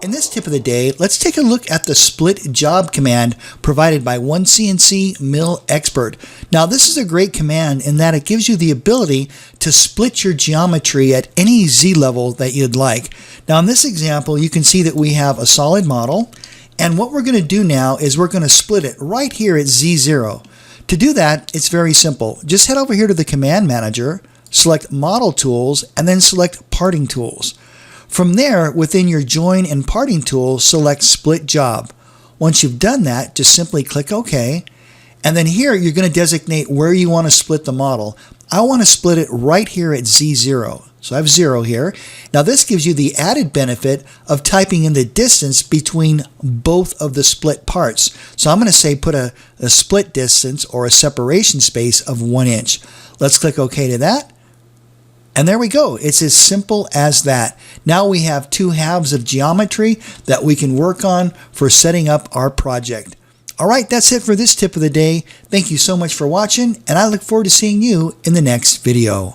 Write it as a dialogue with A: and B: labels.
A: In this tip of the day, let's take a look at the split job command provided by OneCNC Mill Expert. Now, this is a great command in that it gives you the ability to split your geometry at any Z level that you'd like. Now, in this example, you can see that we have a solid model, and what we're going to do now is we're going to split it right here at Z0. To do that, it's very simple. Just head over here to the Command Manager, select Model Tools, and then select Parting Tools. From there, within your Join and Parting tool, select Split Job. Once you've done that, just simply click OK. And then here, you're going to designate where you want to split the model. I want to split it right here at Z0. So I have 0 here. Now this gives you the added benefit of typing in the distance between both of the split parts. So I'm going to say put a split distance or a separation space of 1 inch. Let's click OK to that. And there we go. It's as simple as that. Now we have 2 halves of geometry that we can work on for setting up our project. All right, that's it for this tip of the day. Thank you so much for watching, and I look forward to seeing you in the next video.